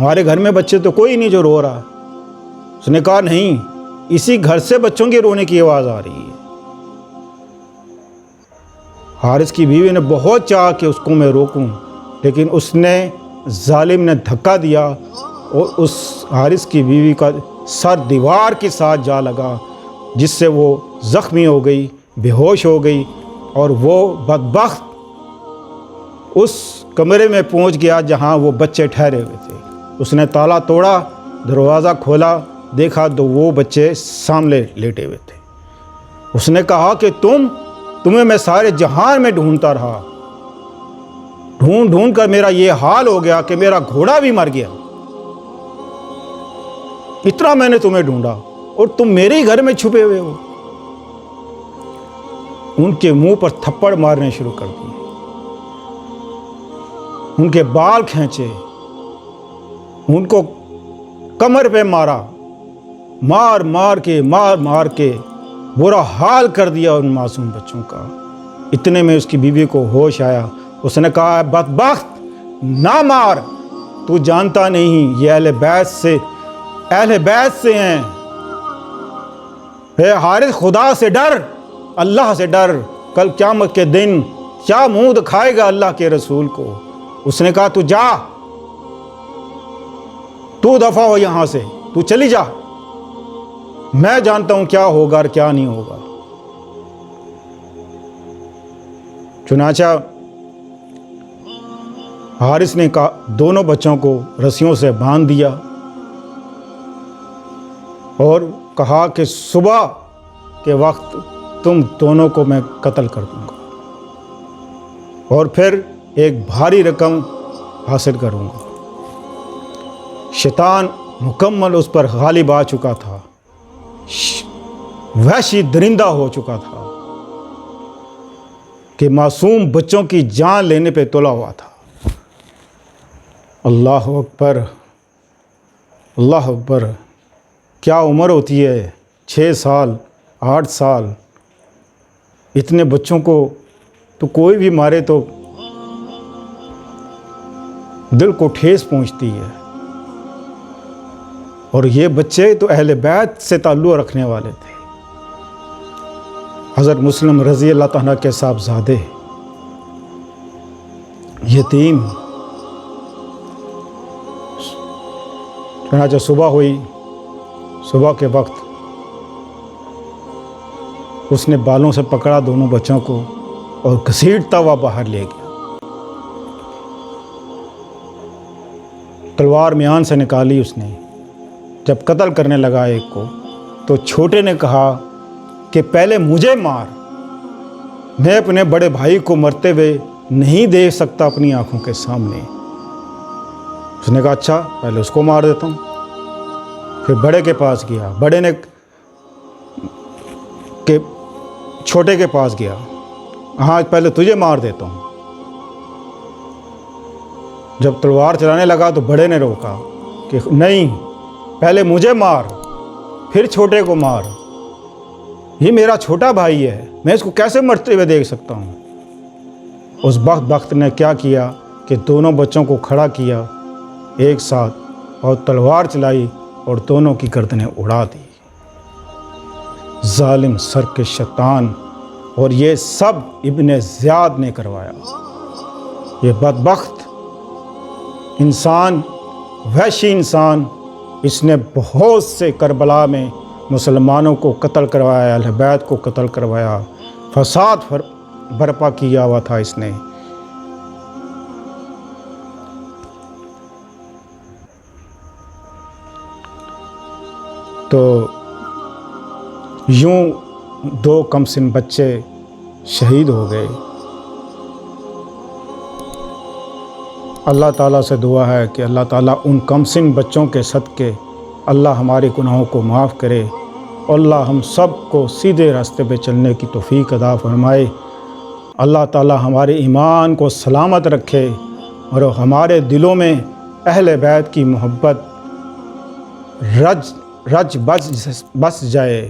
ہمارے گھر میں بچے تو کوئی نہیں جو رو رہا۔ اس نے کہا نہیں، اسی گھر سے بچوں کے رونے کی آواز آ رہی ہے۔ حارث کی بیوی نے بہت چاہا کہ اس کو میں روکوں، لیکن اس نے ظالم نے دھکا دیا اور اس حارث کی بیوی کا سر دیوار کے ساتھ جا لگا، جس سے وہ زخمی ہو گئی، بے ہوش ہو گئی، اور وہ بدبخت اس کمرے میں پہنچ گیا جہاں وہ بچے ٹھہرے ہوئے تھے۔ اس نے تالا توڑا، دروازہ کھولا، دیکھا تو وہ بچے سامنے لیٹے ہوئے تھے۔ اس نے کہا کہ تمہیں میں سارے جہان میں ڈھونڈتا رہا، ڈھونڈ ڈھونڈ کر میرا یہ حال ہو گیا کہ میرا گھوڑا بھی مر گیا۔ اتنا میں نے تمہیں ڈھونڈا اور تم میرے ہی گھر میں چھپے ہوئے ہو۔ ان کے منہ پر تھپڑ مارنے شروع کر دیے، ان کے بال کھینچے، ان کو کمر پہ مارا، مار مار کے برا حال کر دیا ان معصوم بچوں کا۔ اتنے میں اس کی بیوی کو ہوش آیا۔ اس نے کہا بدبخت نہ مار، تو جانتا نہیں یہ اہل بیت سے ہیں۔ اے حارث، خدا سے ڈر، اللہ سے ڈر، کل قیامت کے دن کیا منہ دکھائے گا اللہ کے رسول کو۔ اس نے کہا تو جا، تو دفع ہو یہاں سے، تو چلی جا، میں جانتا ہوں کیا ہوگا اور کیا نہیں ہوگا۔ چنانچہ حارث نے دونوں بچوں کو رسیوں سے باندھ دیا اور کہا کہ صبح کے وقت تم دونوں کو میں قتل کر دوں گا اور پھر ایک بھاری رقم حاصل کروں گا۔ شیطان مکمل اس پر غالب آ چکا تھا، وحشی درندہ ہو چکا تھا کہ معصوم بچوں کی جان لینے پہ تلا ہوا تھا۔ اللہ اکبر، اللہ اکبر۔ کیا عمر ہوتی ہے، 6 سال 8 سال، اتنے بچوں کو تو کوئی بھی مارے تو دل کو ٹھیس پہنچتی ہے، اور یہ بچے تو اہل بیت سے تعلق رکھنے والے تھے۔ حضرت مسلم رضی اللہ تعالیٰ کے صاحبزادے یتیم۔ چنانچہ صبح ہوئی، صبح کے وقت اس نے بالوں سے پکڑا دونوں بچوں کو اور گھسیٹتا ہوا باہر لے گیا۔ تلوار میان سے نکالی اس نے۔ جب قتل کرنے لگا ایک کو تو چھوٹے نے کہا کہ پہلے مجھے مار، میں اپنے بڑے بھائی کو مرتے ہوئے نہیں دیکھ سکتا اپنی آنکھوں کے سامنے۔ اس نے کہا اچھا، پہلے اس کو مار دیتا ہوں۔ پھر بڑے کے پاس گیا، بڑے نے کہ چھوٹے کے پاس گیا، ہاں پہلے تجھے مار دیتا ہوں۔ جب تلوار چلانے لگا تو بڑے نے روکا کہ نہیں، پہلے مجھے مار پھر چھوٹے کو مار، یہ میرا چھوٹا بھائی ہے، میں اس کو کیسے مرتے ہوئے دیکھ سکتا ہوں۔ اس بدبخت نے کیا کیا کہ دونوں بچوں کو کھڑا کیا ایک ساتھ اور تلوار چلائی اور دونوں کی گردنیں اڑا دی۔ ظالم سرکش شیطان، اور یہ سب ابن زیاد نے کروایا۔ یہ بدبخت انسان، وحشی انسان، اس نے بہت سے کربلا میں مسلمانوں کو قتل کروایا، اہل بیت کو قتل کروایا، فساد برپا کیا ہوا تھا اس نے۔ تو یوں 2 کمسن بچے شہید ہو گئے۔ اللہ تعالیٰ سے دعا ہے کہ اللہ تعالیٰ ان کمسن بچوں کے صدقے اللہ ہمارے گناہوں کو معاف کرے، اور اللہ ہم سب کو سیدھے راستے پہ چلنے کی توفیق عطا فرمائے۔ اللہ تعالیٰ ہمارے ایمان کو سلامت رکھے اور ہمارے دلوں میں اہل بیت کی محبت رج بس جائے،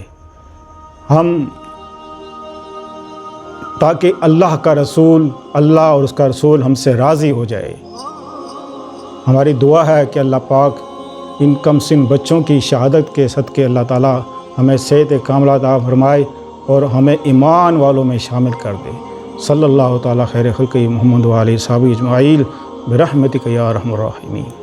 تاکہ اللہ اور اس کا رسول ہم سے راضی ہو جائے۔ ہماری دعا ہے کہ اللہ پاک ان کم سن بچوں کی شہادت کے صدقے اللہ تعالیٰ ہمیں صحت کاملہ عطا فرمائے اور ہمیں ایمان والوں میں شامل کر دے۔ صلی اللہ تعالیٰ خیر خلق محمد و آلہ صحابہ اجمعین برحمتک یا ارحم الراحمین۔